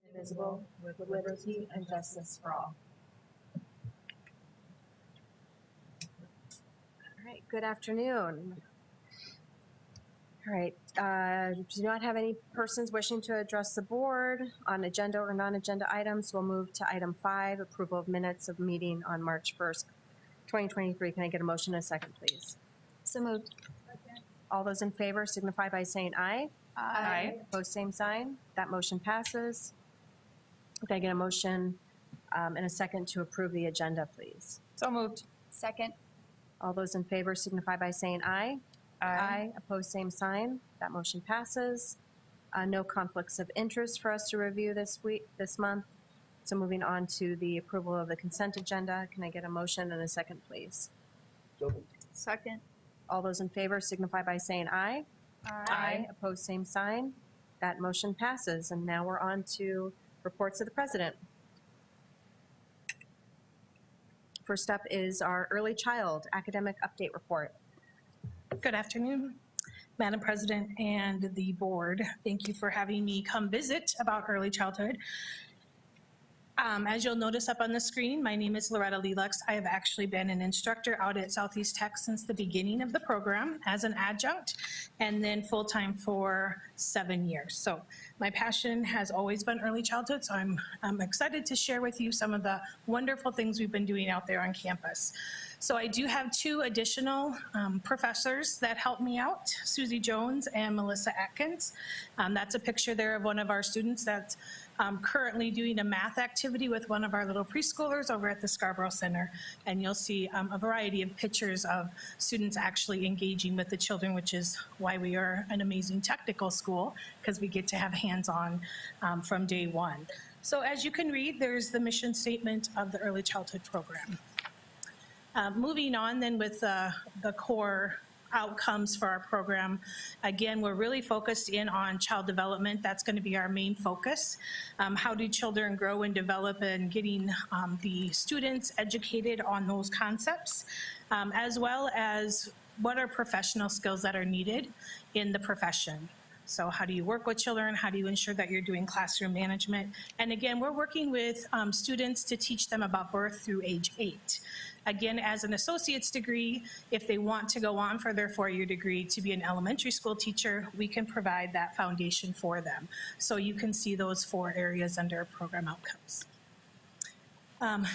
indivisible, with liberty and justice for all. All right, good afternoon. All right, do not have any persons wishing to address the board on agenda or non-agenda items. We'll move to item 5, approval of minutes of meeting on March 1st, 2023. Can I get a motion and a second, please? So moved. All those in favor signify by saying aye. Aye. Opposed, same sign. That motion passes. Can I get a motion and a second to approve the agenda, please? So moved. Second. All those in favor signify by saying aye. Aye. Opposed, same sign. That motion passes. No conflicts of interest for us to review this month. So moving on to the approval of the consent agenda. Can I get a motion and a second, please? Second. All those in favor signify by saying aye. Aye. Opposed, same sign. That motion passes. And now we're on to reports of the president. First up is our early child academic update report. Good afternoon, Madam President and the board. Thank you for having me come visit about early childhood. As you'll notice up on the screen, my name is Loretta Lelux. I have actually been an instructor out at Southeast Tech since the beginning of the program as an adjunct and then full-time for 7 years. So my passion has always been early childhood, so I'm excited to share with you some of the wonderful things we've been doing out there on campus. So I do have 2 additional professors that help me out, Susie Jones and Melissa Atkins. That's a picture there of one of our students that's currently doing a math activity with one of our little preschoolers over at the Scarborough Center. And you'll see a variety of pictures of students actually engaging with the children, which is why we are an amazing technical school, because we get to have hands-on from day one. So as you can read, there's the mission statement of the early childhood program. Moving on then with the core outcomes for our program. Again, we're really focused in on child development. That's going to be our main focus. How do children grow and develop, and getting the students educated on those concepts, as well as what are professional skills that are needed in the profession. So how do you work with children? How do you ensure that you're doing classroom management? And again, we're working with students to teach them about birth through age 8. Again, as an associate's degree, if they want to go on for their 4-year degree to be an elementary school teacher, we can provide that foundation for them. So you can see those 4 areas under program outcomes.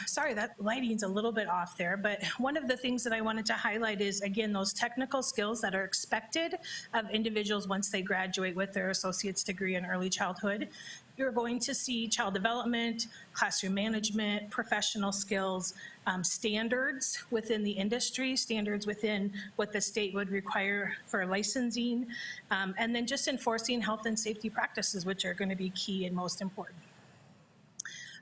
Sorry, that lighting's a little bit off there, but one of the things that I wanted to highlight is, again, those technical skills that are expected of individuals once they graduate with their associate's degree in early childhood. You're going to see child development, classroom management, professional skills, standards within the industry, standards within what the state would require for licensing, and then just enforcing health and safety practices, which are going to be key and most important.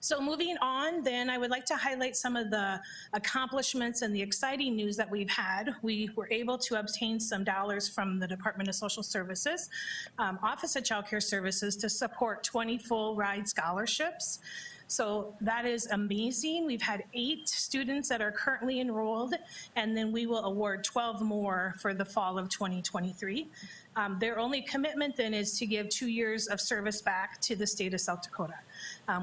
So moving on, then I would like to highlight some of the accomplishments and the exciting news that we've had. We were able to obtain some dollars from the Department of Social Services, Office of Child Care Services, to support 20 full ride scholarships. So that is amazing. We've had 8 students that are currently enrolled, and then we will award 12 more for the fall of 2023. Their only commitment then is to give 2 years of service back to the state of South Dakota,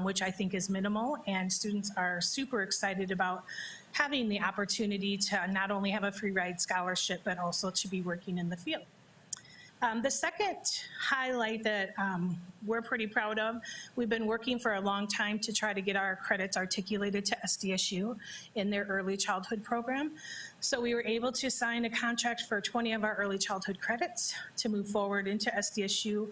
which I think is minimal, and students are super excited about having the opportunity to not only have a free ride scholarship, but also to be working in the field. The second highlight that we're pretty proud of, we've been working for a long time to try to get our credits articulated to SDSU in their early childhood program. So we were able to sign a contract for 20 of our early childhood credits to move forward into SDSU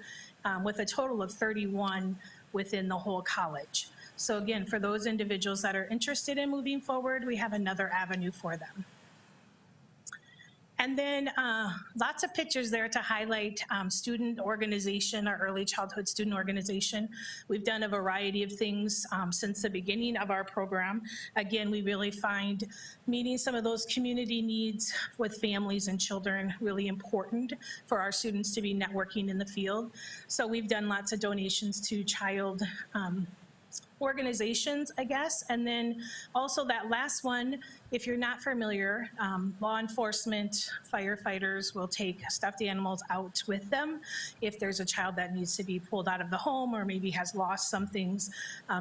with a total of 31 within the whole college. So again, for those individuals that are interested in moving forward, we have another avenue for them. And then lots of pictures there to highlight student organization, our early childhood student organization. We've done a variety of things since the beginning of our program. Again, we really find meeting some of those community needs with families and children really important for our students to be networking in the field. So we've done lots of donations to child organizations, I guess. And then also that last one, if you're not familiar, law enforcement, firefighters will take stuffed animals out with them if there's a child that needs to be pulled out of the home or maybe has lost some things.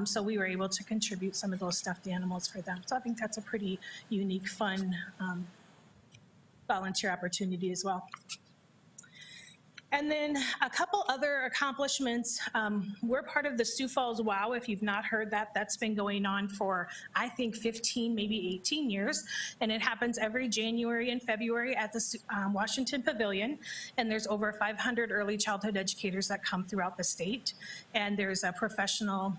So we were able to contribute some of those stuffed animals for them. So I think that's a pretty unique, fun volunteer opportunity as well. And then a couple other accomplishments. We're part of the Sioux Falls WOW. If you've not heard that, that's been going on for, I think, 15, maybe 18 years. And it happens every January and February at the Washington Pavilion. And there's over 500 early childhood educators that come throughout the state. And there's a professional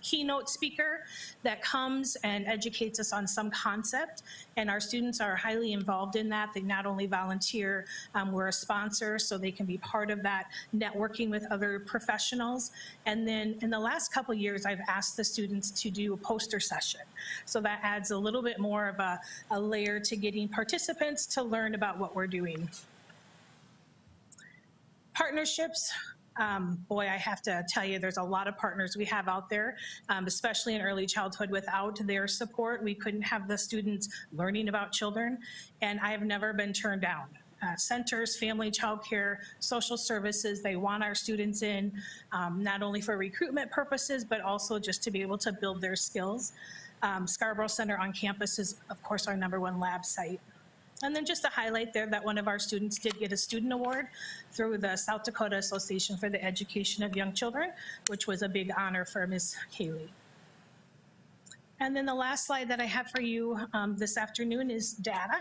keynote speaker that comes and educates us on some concept, and our students are highly involved in that. They not only volunteer, we're a sponsor, so they can be part of that networking with other professionals. And then in the last couple of years, I've asked the students to do a poster session. So that adds a little bit more of a layer to getting participants to learn about what we're doing. Partnerships. Boy, I have to tell you, there's a lot of partners we have out there, especially in early childhood. Without their support, we couldn't have the students learning about children, and I have never been turned down. Centers, family, childcare, social services, they want our students in, not only for recruitment purposes, but also just to be able to build their skills. Scarborough Center on campus is, of course, our #1 lab site. And then just to highlight there that one of our students did get a student award through the South Dakota Association for the Education of Young Children, which was a big honor for Ms. Kaylee. And then the last slide that I have for you this afternoon is data.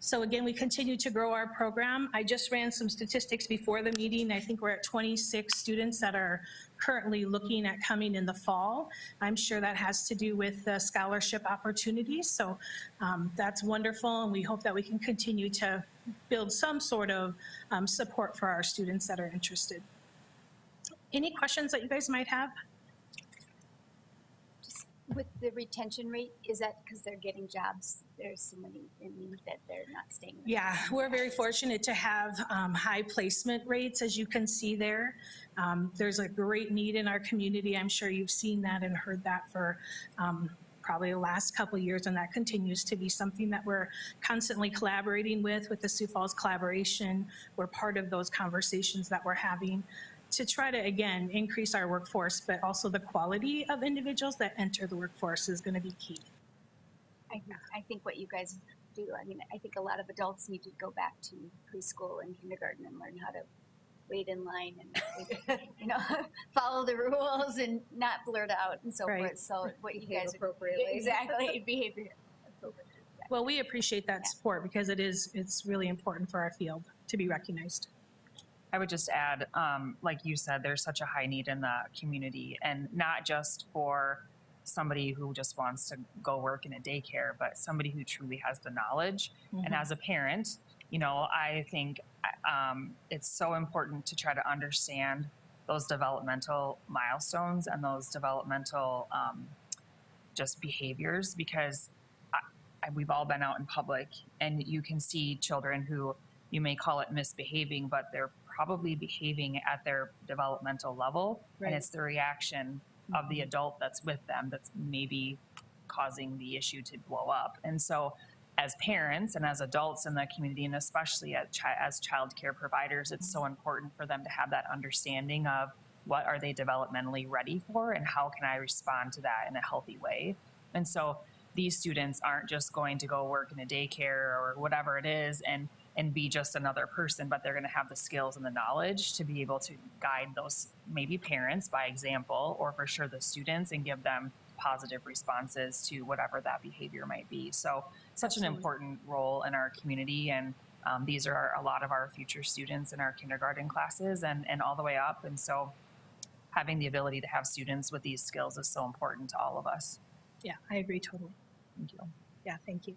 So again, we continue to grow our program. I just ran some statistics before the meeting. I think we're at 26 students that are currently looking at coming in the fall. I'm sure that has to do with the scholarship opportunities. So that's wonderful, and we hope that we can continue to build some sort of support for our students that are interested. Any questions that you guys might have? With the retention rate, is that because they're getting jobs? There's so many in need that they're not staying. Yeah, we're very fortunate to have high placement rates, as you can see there. There's a great need in our community. I'm sure you've seen that and heard that for probably the last couple of years, and that continues to be something that we're constantly collaborating with the Sioux Falls Collaboration. We're part of those conversations that we're having to try to, again, increase our workforce, but also the quality of individuals that enter the workforce is going to be key. I think what you guys do, I mean, I think a lot of adults need to go back to preschool and kindergarten and learn how to wait in line and, you know, follow the rules and not blurt out and so forth. So what you guys appropriately. Exactly, behavior appropriately. Well, we appreciate that support because it's really important for our field to be recognized. I would just add, like you said, there's such a high need in the community, and not just for somebody who just wants to go work in a daycare, but somebody who truly has the knowledge. Mm-hmm. And as a parent, you know, I think it's so important to try to understand those developmental milestones and those developmental just behaviors, because we've all been out in public and you can see children who you may call it misbehaving, but they're probably behaving at their developmental level. Right. And it's the reaction of the adult that's with them that's maybe causing the issue to blow up. And so as parents and as adults in the community, and especially as child care providers, it's so important for them to have that understanding of what are they developmentally ready for and how can I respond to that in a healthy way. And so these students aren't just going to go work in a daycare or whatever it is and be just another person, but they're going to have the skills and the knowledge to be able to guide those maybe parents by example, or for sure the students, and give them positive responses to whatever that behavior might be. So such an important role in our community, and these are a lot of our future students in our kindergarten classes and all the way up. And so having the ability to have students with these skills is so important to all of us. Yeah, I agree totally. Thank you. Yeah, thank you.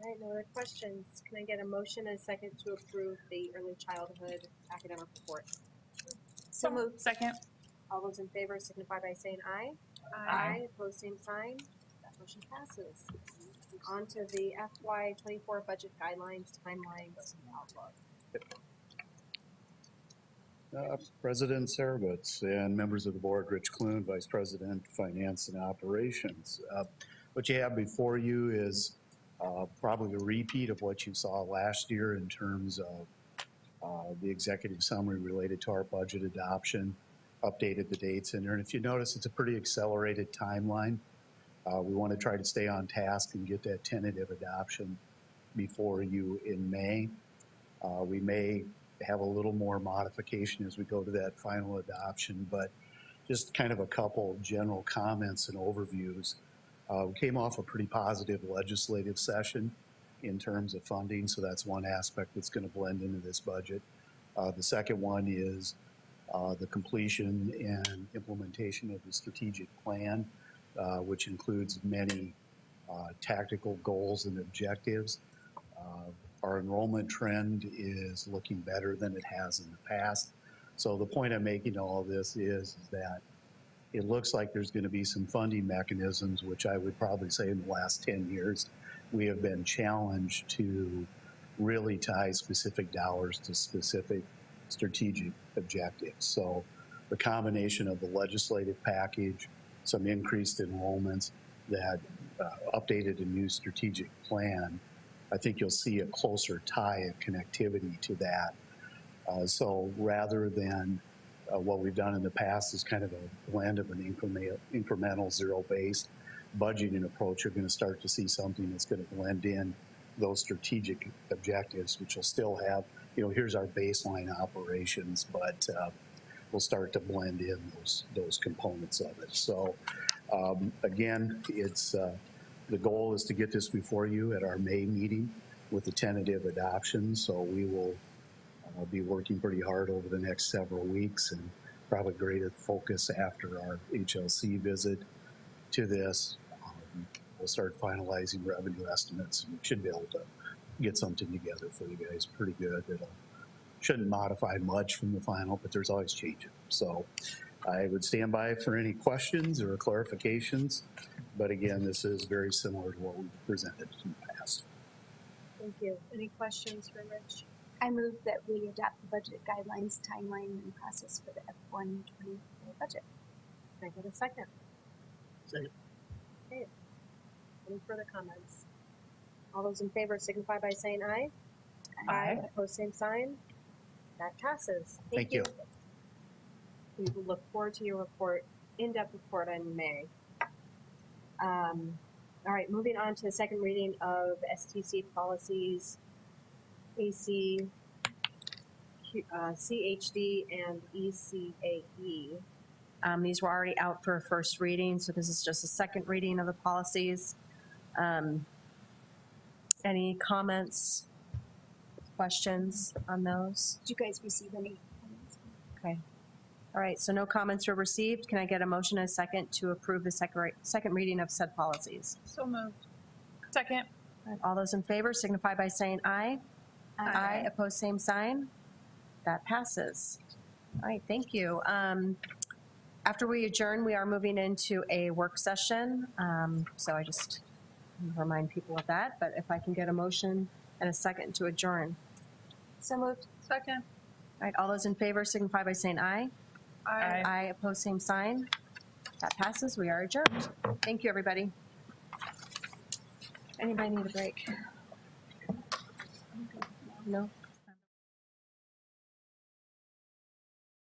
All right, no other questions. Can I get a motion and a second to approve the early childhood academic report? So moved. Second. All those in favor signify by saying aye. Aye. Opposed, same sign. That motion passes. On to the FY24 budget guidelines, timelines, and outlook. President Sarabitz and members of the board, Rich Clune, Vice President, Finance and Operations. What you have before you is probably a repeat of what you saw last year in terms of the executive summary related to our budget adoption, updated the dates in there. And if you notice, it's a pretty accelerated timeline. We want to try to stay on task and get that tentative adoption before you in May. We may have a little more modification as we go to that final adoption, but just kind of a couple general comments and overviews. We came off a pretty positive legislative session in terms of funding, so that's one aspect that's going to blend into this budget. The second one is the completion and implementation of the strategic plan, which includes many tactical goals and objectives. Our enrollment trend is looking better than it has in the past. So the point I'm making to all this is that it looks like there's going to be some funding mechanisms, which I would probably say in the last 10 years, we have been challenged to really tie specific dollars to specific strategic objectives. So the combination of the legislative package, some increased enrollments, that updated a new strategic plan, I think you'll see a closer tie and connectivity to that. So rather than what we've done in the past is kind of a blend of an incremental zero-based budgeting approach, you're going to start to see something that's going to blend in those strategic objectives, which will still have, here's our baseline operations, but we'll start to blend in those components of it. So again, it's the goal is to get this before you at our May meeting with the tentative adoption. So we will be working pretty hard over the next several weeks and probably greater focus after our HLC visit to this. We'll start finalizing revenue estimates. We should be able to get something together for you guys pretty good. It shouldn't modify much from the final, but there's always changes. So I would stand by for any questions or clarifications. But again, this is very similar to what we've presented in the past. Thank you. Any questions for Rich? I move that we adopt the budget guidelines, timeline, and process for the F124 budget. Can I get a second? Second. Okay. Any further comments? All those in favor signify by saying aye. Aye. Opposed, same sign. That passes. Thank you. We will look forward to your report, in-depth report in May. All right, moving on to the second reading of STC policies, AC, CHD, and ECAE. These were already out for a first reading, so this is just a second reading of the policies. Any comments, questions on those? Did you guys receive any comments? Okay. All right, so no comments were received. Can I get a motion and a second to approve the second reading of said policies? So moved. Second. All right, all those in favor signify by saying aye. Aye. Opposed, same sign. That passes. All right, thank you. After we adjourn, we are moving into a work session. So I just remind people of that. But if I can get a motion and a second to adjourn. So moved. Second. All right, all those in favor signify by saying aye. Aye. Aye, opposed, same sign. That passes. We are adjourned. Thank you, everybody. Anybody need a break? No?